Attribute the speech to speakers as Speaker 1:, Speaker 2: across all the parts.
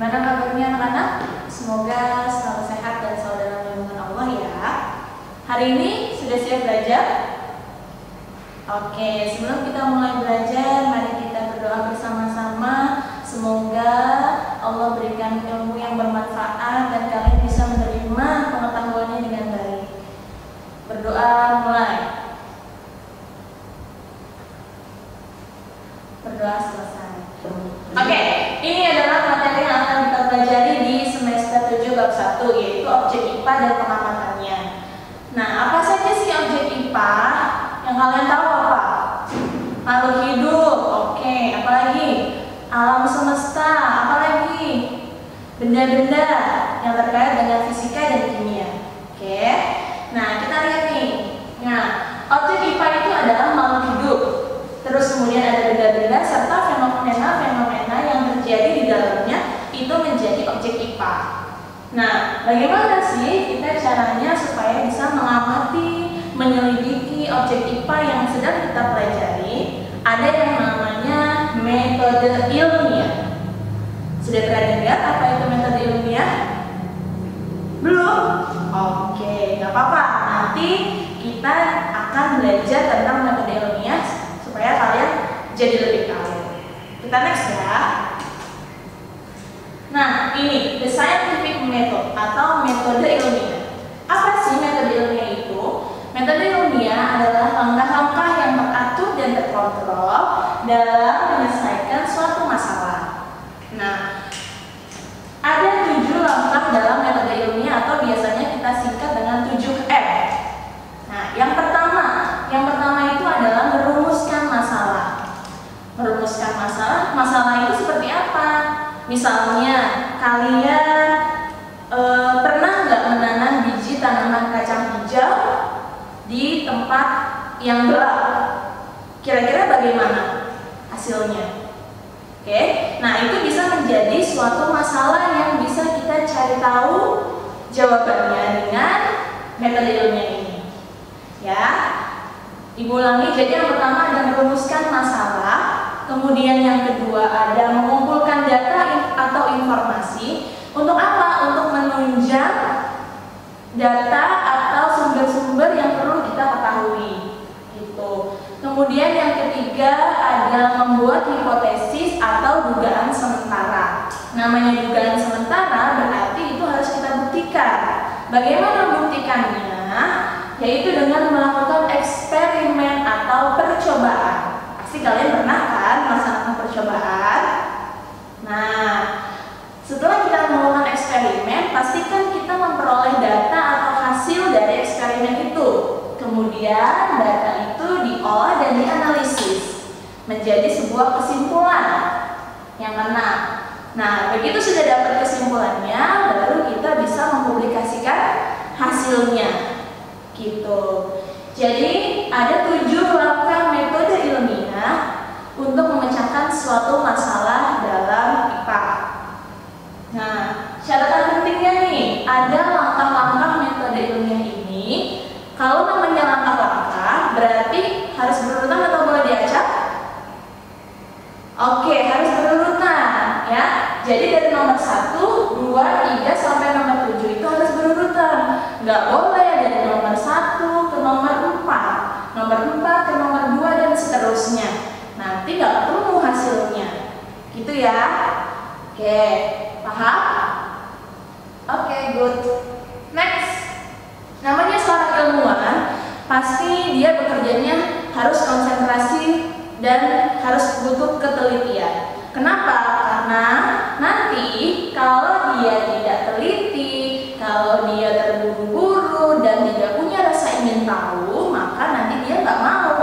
Speaker 1: Gimana kabarnya anak-anak? Semoga selalu sehat dan selalu dalam lindungan Allah ya. Hari ini sudah siap belajar? Oke, sebelum kita mulai belajar, mari kita berdoa bersama-sama. Semoga Allah berikan ilmu yang bermanfaat dan kalian bisa menerima pengetahuannya dengan baik. Berdoa mulai. Berdoa selesai. Oke, ini adalah materi yang akan kita pelajari di semester 7 bab 1, yaitu objek IPA dan pengamatannya. Nah, apa saja sih objek IPA? Yang kalian tahu apa? Makhluk hidup, oke. Apalagi? Alam semesta, apalagi? Benda-benda yang terkait dengan fisika dan kimia. Oke. Nah, kita lihat nih. Nah, objek IPA itu adalah makhluk hidup. Terus kemudian ada benda-benda serta fenomena-fenomena yang terjadi di dalamnya itu menjadi objek IPA. Nah, bagaimana sih kita caranya supaya bisa mengamati, menyelidiki objek IPA yang sedang kita pelajari? Ada yang namanya metode ilmiah. Sudah pernah dengar apa itu metode ilmiah? Belum? Oke, nggak apa-apa. Nanti kita akan belajar tentang metode ilmiah supaya kalian jadi lebih tahu. Kita next ya. Nah, ini the scientific method atau metode ilmiah. Apa sih metode ilmiah itu? Metode ilmiah adalah langkah-langkah yang teratur dan terkontrol dalam menyelesaikan suatu masalah. Nah, ada 7 langkah dalam metode ilmiah atau biasanya kita singkat dengan 7M. Nah, yang pertama itu adalah merumuskan masalah. Merumuskan masalah itu seperti apa? Misalnya, kalian pernah nggak menanam biji tanaman kacang hijau di tempat yang gelap? Kira-kira bagaimana hasilnya? Oke, nah itu bisa menjadi suatu masalah yang bisa kita cari tahu jawabannya dengan metode ilmiah ini. Ya, Ibu ulangi. Jadi yang pertama ada merumuskan masalah, kemudian yang kedua ada mengumpulkan data atau informasi. Untuk apa? Untuk menunjang data atau sumber-sumber yang perlu kita ketahui. Gitu. Kemudian yang ketiga adalah membuat hipotesis atau dugaan sementara. Namanya dugaan sementara berarti itu harus kita buktikan. Bagaimana membuktikannya? Yaitu dengan melakukan eksperimen atau percobaan. Pasti kalian pernah kan melaksanakan percobaan? Nah, setelah kita melakukan eksperimen, pastikan kita memperoleh data atau hasil dari eksperimen itu. Kemudian data itu diolah dan dianalisis menjadi sebuah kesimpulan yang benar. Nah, begitu sudah dapat kesimpulannya, baru kita bisa mempublikasikan hasilnya. Gitu. Jadi ada 7 langkah metode ilmiah untuk memecahkan suatu masalah dalam IPA. Nah, catatan pentingnya nih, ada langkah-langkah metode ilmiah ini. Kalau namanya langkah-langkah, berarti harus berurutan atau boleh diacak? Oke, harus berurutan ya. Jadi dari nomor 1, 2, 3 sampai nomor 7 itu harus berurutan. Nggak boleh dari nomor 1 ke nomor 4, nomor 4 ke nomor 2 dan seterusnya. Nanti nggak ketemu hasilnya. Gitu ya. Oke, paham? Oke, good. Next. Namanya seorang ilmuwan, pasti dia bekerjanya harus konsentrasi dan harus butuh ketelitian. Kenapa? Karena nanti kalau dia tidak teliti, kalau dia terburu-buru dan tidak punya rasa ingin tahu, maka nanti dia nggak mau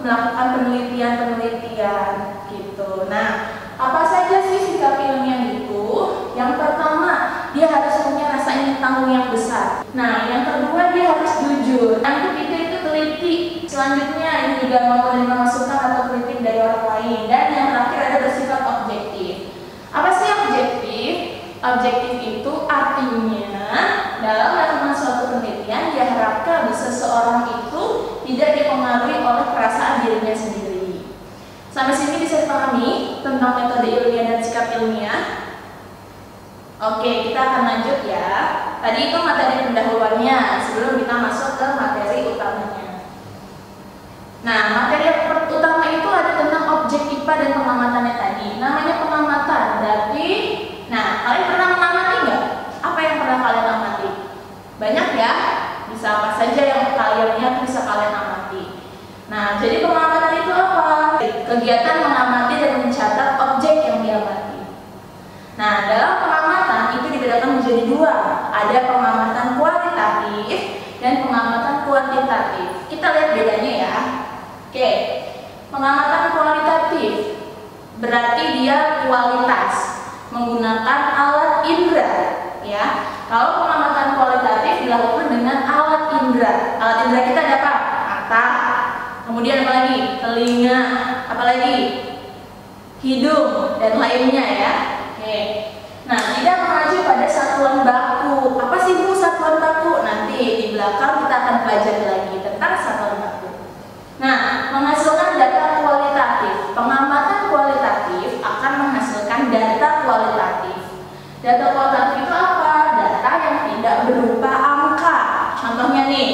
Speaker 1: melakukan penelitian-penelitian gitu. Nah, apa saja sih sikap ilmiah itu? Yang pertama, dia harus punya rasa ingin tahu yang besar. Nah, yang kedua dia harus jujur. Yang ketiga itu teliti. Selanjutnya ini juga mau menerima masukan atau kritik dari orang lain. Dan yang terakhir ada bersifat objektif. Apa sih objektif? Objektif itu artinya dalam melakukan suatu penelitian diharapkan seseorang itu tidak dipengaruhi oleh perasaan dirinya sendiri. Sampai sini bisa dipahami tentang metode ilmiah dan sikap ilmiah? Oke, kita akan lanjut ya. Tadi itu materi pendahuluannya sebelum kita masuk ke materi utamanya. Nah, materi utama itu ada tentang objek IPA dan pengamatannya tadi. Namanya pengamatan, berarti, nah, kalian pernah mengamati nggak? Apa yang pernah kalian amati? Banyak ya, bisa apa saja yang kalian lihat bisa kalian amati. Nah, jadi pengamatan itu apa? Kegiatan mengamati dan mencatat objek yang diamati. Nah, dalam pengamatan itu dibedakan menjadi dua. Ada pengamatan kualitatif dan pengamatan kuantitatif. Kita lihat bedanya ya. Oke, pengamatan kualitatif berarti dia kualitas menggunakan alat indera, ya. Kalau pengamatan kualitatif dilakukan dengan alat indera. Alat indera kita ada apa? Mata. Kemudian apa lagi? Telinga. Apa lagi? Hidung dan lainnya ya. Oke. Nah, tidak mengacu pada satuan baku. Apa sih Bu satuan baku? Nanti di belakang kita akan pelajari lagi tentang satuan baku. Nah, menghasilkan data kualitatif. Pengamatan kualitatif akan menghasilkan data kualitatif. Data kualitatif itu apa? Data yang tidak berupa angka. Contohnya nih,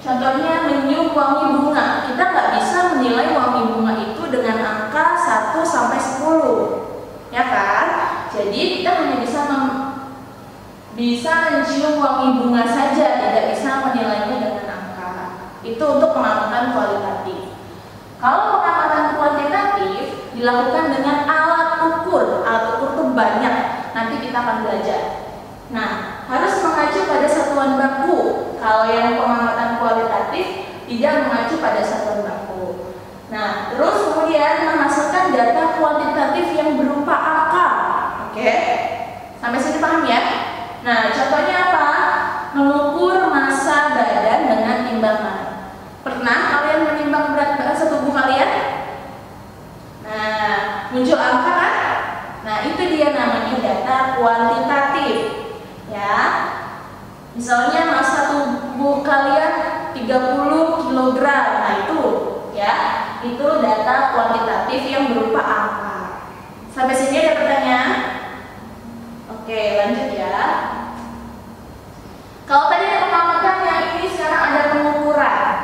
Speaker 1: contohnya menyium wangi bunga. Kita nggak bisa menilai wangi bunga itu dengan angka 1 sampai 10. Ya kan? Jadi kita hanya bisa mencium wangi bunga saja, tidak bisa menilainya dengan angka. Itu untuk pengamatan kualitatif. Kalau pengamatan kuantitatif dilakukan dengan alat ukur. Alat ukur itu banyak. Nanti kita akan belajar. Nah, harus mengacu pada satuan baku. Kalau yang pengamatan kualitatif tidak mengacu pada satuan baku. Nah, terus kemudian menghasilkan data kuantitatif yang berupa angka. Oke, sampai sini paham ya? Nah, contohnya apa? Mengukur massa badan dengan timbangan. Pernah kalian menimbang berat tubuh kalian? Nah, muncul angka kan? Nah, itu dia namanya data kuantitatif. Ya. Misalnya massa tubuh kalian 30 kg. Nah, itu ya. Itu data kuantitatif yang berupa angka. Sampai sini ada pertanyaan? Oke, lanjut ya. Kalau tadi ada pengamatan, yang ini sekarang ada pengukuran.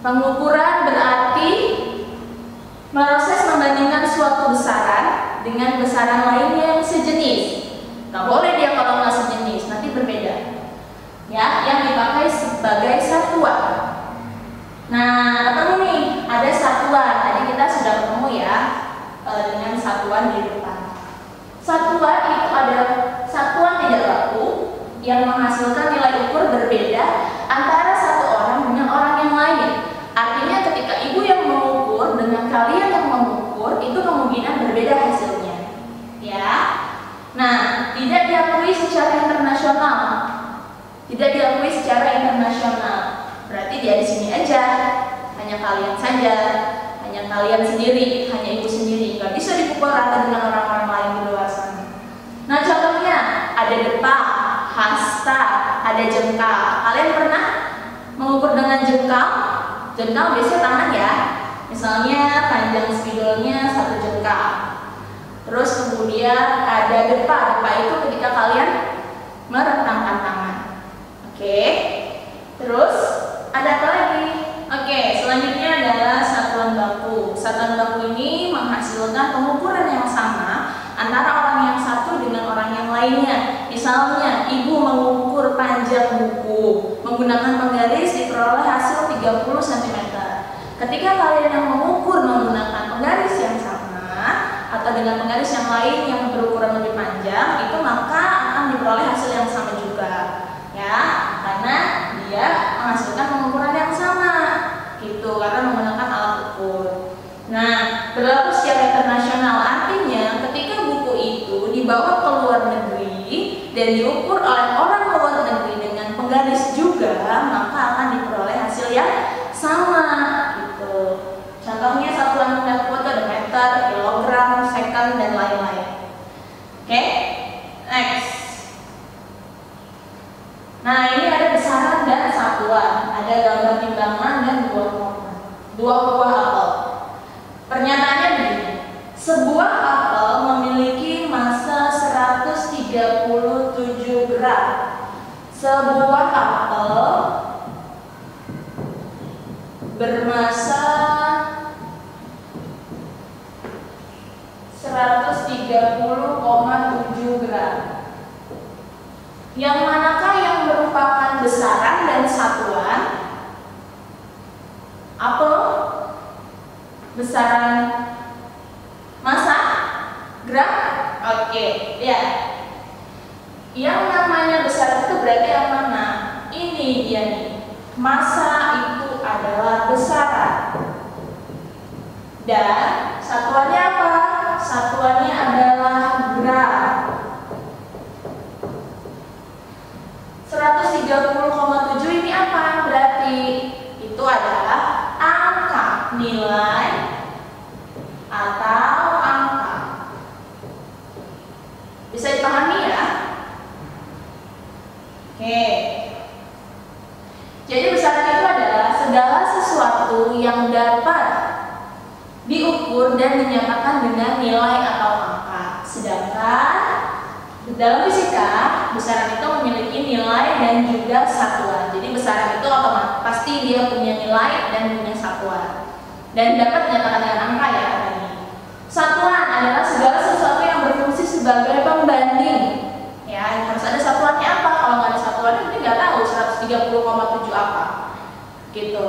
Speaker 1: Pengukuran berarti proses membandingkan suatu besaran dengan besaran lainnya yang sejenis. Nggak boleh dia kalau nggak sejenis, nanti berbeda. Ya, yang dipakai sebagai satuan. Nah, ketemu nih, ada satuan. Tadi kita sudah ketemu ya dengan satuan di depan. Satuan itu ada satuan tidak baku yang menghasilkan nilai ukur berbeda antara satu orang dengan orang yang lain. Artinya ketika ibu yang mengukur dengan kalian yang mengukur itu kemungkinan berbeda hasilnya. Ya. Nah, tidak diakui secara internasional. Tidak diakui secara internasional. Berarti dia di sini aja. Hanya kalian saja. Hanya kalian sendiri, hanya ibu sendiri. Nggak bisa dipukul rata dengan orang-orang lain di luar sana. Nah, contohnya ada depak, hasta, ada jengkal. Kalian pernah mengukur dengan jengkal? Jengkal biasanya tangan ya. Misalnya panjang spidolnya 1 jengkal. Terus kemudian ada depak. Depak itu ketika kalian merentangkan tangan. Oke. Terus ada apa lagi? Oke, selanjutnya adalah satuan baku. Satuan baku ini menghasilkan pengukuran yang sama antara orang yang satu dengan orang yang lainnya. Misalnya, ibu mengukur panjang buku menggunakan penggaris diperoleh hasil 30 cm. Ketika kalian yang mengukur menggunakan penggaris yang sama atau dengan penggaris yang lain yang berukuran lebih panjang, itu maka akan diperoleh hasil yang sama juga. Ya, karena dia menghasilkan pengukuran yang sama. Gitu, karena menggunakan alat ukur. Nah, berlaku secara internasional, artinya ketika buku itu dibawa ke luar negeri dan diukur oleh orang luar negeri dengan penggaris juga, maka akan diperoleh hasil yang sama. Gitu. Contohnya satuan baku itu ada meter, kilogram, second, dan lain-lain. Oke, next. Nah, ini ada besaran dan satuan, ada gambar timbangan dan dua buah apel. Pernyataannya begini, sebuah apel memiliki massa 100 buah apel bermasa 130,7 gram. Yang manakah yang merupakan besaran dan satuan? Apel besaran, masa, gram? Oke, ya. Yang namanya besaran itu berarti yang mana? Ini dia nih. Massa itu adalah besaran. Dan satuannya apa? Satuannya adalah gram. 130,7 ini apa? Berarti itu adalah angka, nilai atau angka. Bisa dipahami ya? Oke. Jadi besaran itu adalah segala sesuatu yang dapat diukur dan dinyatakan dengan nilai atau angka. Sedangkan dalam fisika, besaran itu memiliki nilai dan juga satuan. Jadi besaran itu otomatis pasti dia punya nilai dan punya satuan. Dan dapat dinyatakan dengan angka ya tadi. Satuan adalah segala sesuatu yang berfungsi sebagai pembanding. Ya, harus ada satuannya apa? Kalau nggak ada satuannya, kita nggak tahu 130,7 apa. Gitu.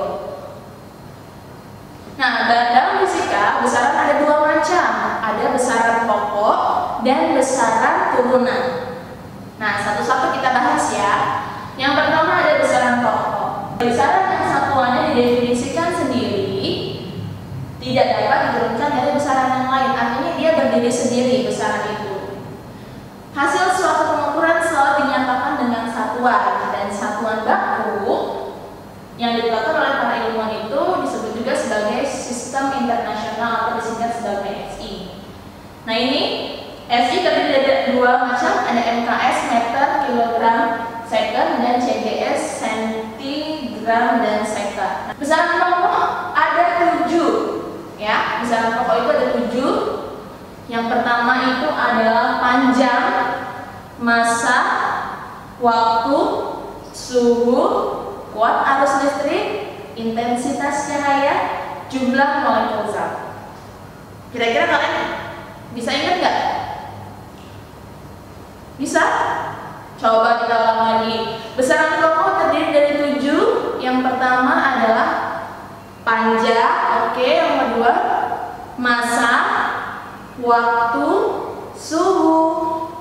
Speaker 1: Nah, dalam fisika besaran ada dua macam. Ada besaran pokok dan besaran turunan. Nah, satu-satu kita bahas ya. Yang pertama ada besaran pokok. Besaran yang satuannya didefinisikan sendiri, tidak dapat diturunkan dari besaran yang lain. Artinya dia berdiri sendiri besaran itu. Hasil suatu pengukuran selalu dinyatakan dengan satuan, dan satuan baku yang ditetapkan oleh para ilmuwan itu disebut juga sebagai sistem internasional atau disingkat sebagai SI. Nah, ini SI terdiri dari dua macam, ada MKS meter, kilogram, second, dan CGS sentigram dan second. Besaran pokok ada 7, ya. Besaran pokok itu ada 7. Yang pertama itu adalah panjang, massa, waktu, suhu, kuat arus listrik, intensitas cahaya, jumlah molekul zat. Kira-kira kalian bisa ingat nggak? Bisa? Coba kita ulang lagi. Besaran pokok terdiri dari 7. Yang pertama adalah panjang, oke. Yang kedua massa, waktu, suhu,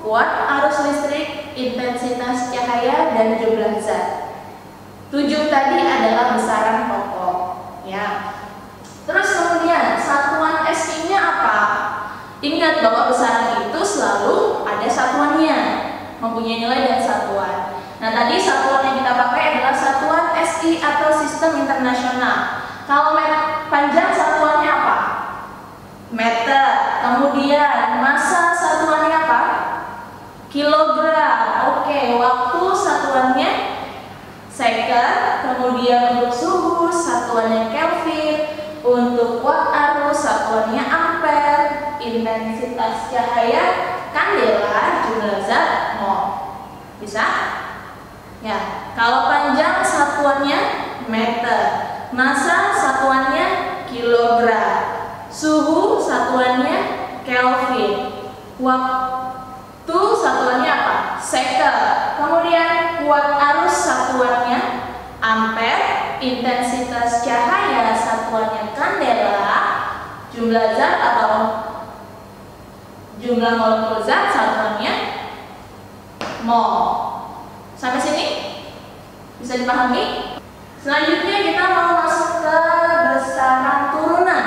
Speaker 1: kuat arus listrik, intensitas cahaya, dan jumlah zat. 7 tadi adalah besaran pokok, ya. Terus kemudian satuan SI-nya apa? Ingat bahwa besaran itu selalu ada satuannya, mempunyai nilai dan satuan. Nah, tadi satuan yang kita pakai adalah satuan SI atau sistem internasional. Kalau panjang satuannya apa? Meter. Kemudian massa satuannya apa? Kilogram. Oke, waktu satuannya second. Kemudian untuk suhu satuannya Kelvin. Untuk watt arus satuannya ampere. Intensitas cahaya kandela, jumlah zat mol. Bisa? Ya. Kalau panjang satuannya meter. Massa satuannya kilogram. Suhu satuannya Kelvin. Waktu satuannya apa? Second. Kemudian kuat arus satuannya ampere. Intensitas cahaya satuannya kandela. Jumlah zat atau jumlah molekul zat satuannya mol. Sampai sini bisa dipahami? Selanjutnya kita mau masuk ke besaran turunan.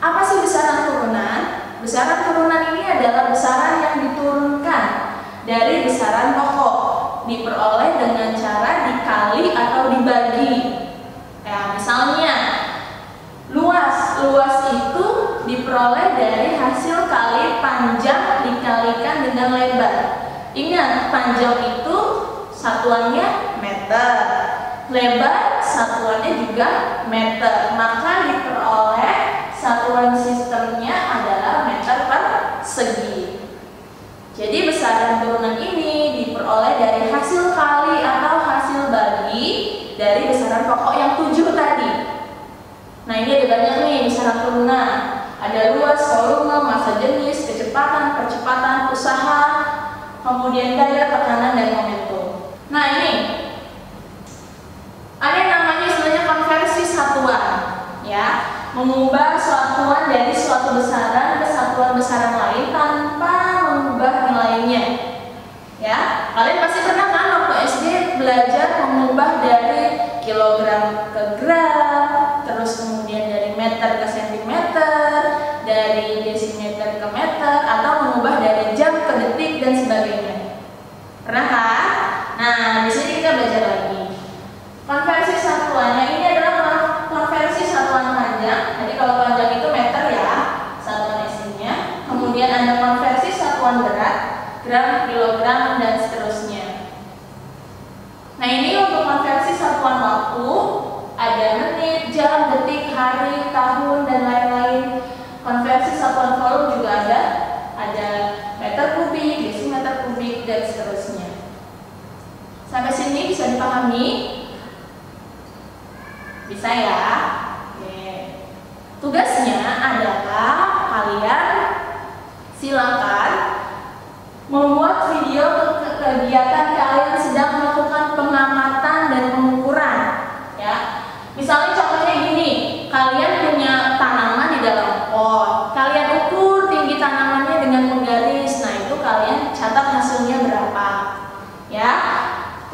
Speaker 1: Apa sih besaran turunan? Besaran turunan ini adalah besaran yang diturunkan dari besaran pokok, diperoleh dengan cara dikali atau dibagi. Ya, misalnya luas itu diperoleh dari hasil kali panjang dikalikan dengan lebar. Ingat, panjang itu satuannya meter, lebar satuannya juga meter, maka diperoleh satuan sistemnya adalah meter persegi. Jadi besaran turunan ini diperoleh dari hasil kali atau hasil besaran pokok yang 7 tadi. Nah, ini ada banyak nih besaran turunan. Ada luas, volume, massa jenis, kecepatan, percepatan, usaha, kemudian daya, tekanan, dan momentum. Nah, ini ada yang namanya istilahnya konversi satuan, ya, mengubah satuan dari suatu besaran ke satuan besaran lain tanpa mengubah nilainya. Ya, kalian pasti pernah kan waktu SD belajar mengubah dari kilogram ke gram, terus kemudian dari meter ke sentimeter, dari desimeter ke meter, atau mengubah dari jam ke detik dan sebagainya. Pernah kan? Nah, di sini kita belajar lagi. Konversi satuannya ini adalah konversi satuan panjang. Jadi kalau panjang itu meter ya, satuan isinya. Kemudian ada konversi satuan berat, gram, kilogram, dan seterusnya. Nah, ini untuk konversi satuan waktu, ada menit, jam, detik, hari, tahun, dan lain-lain. Konversi satuan volume juga ada meter kubik, desimeter kubik, dan seterusnya. Sampai sini bisa dipahami? Bisa ya? Oke. Tugasnya adalah kalian silakan membuat video kegiatan kalian sedang melakukan pengamatan dan pengukuran, ya. Misalnya contohnya gini, kalian punya tanaman di dalam pot, kalian ukur tinggi tanamannya dengan menggaris. Nah, itu kalian catat hasilnya berapa, ya.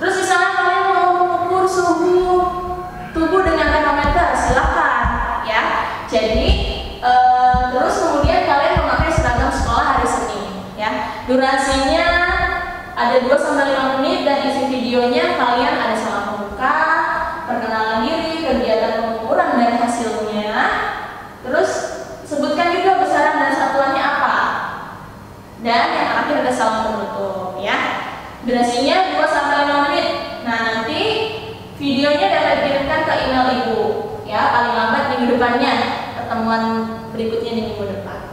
Speaker 1: Terus misalnya kalian mau mengukur suhu tubuh dengan termometer, silakan, ya. Jadi terus kemudian kalian memakai seragam sekolah hari Senin, ya. Durasinya ada 2-5 menit dan isi videonya kalian ada salam pembuka, perkenalan diri, kegiatan pengukuran dan hasilnya. Terus sebutkan juga besaran dan satuannya apa. Dan yang terakhir ada salam penutup, ya. Durasinya 2-5 menit. Nah, nanti videonya dapat dikirimkan ke email ibu, ya, paling lambat minggu depannya. Pertemuan berikutnya di minggu depan.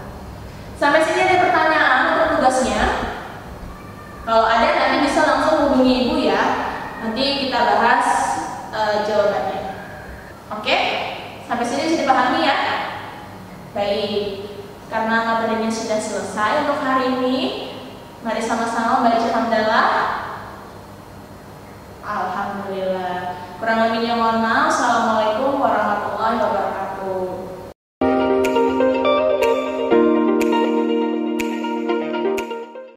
Speaker 1: Sampai sini ada pertanyaan untuk tugasnya? Kalau ada nanti bisa langsung hubungi ibu ya. Nanti kita bahas jawabannya. Oke? Sampai sini bisa dipahami ya? Baik. Karena materinya sudah selesai untuk hari ini, mari sama-sama baca hamdalah. Alhamdulillah. Kurang lebihnya mohon maaf.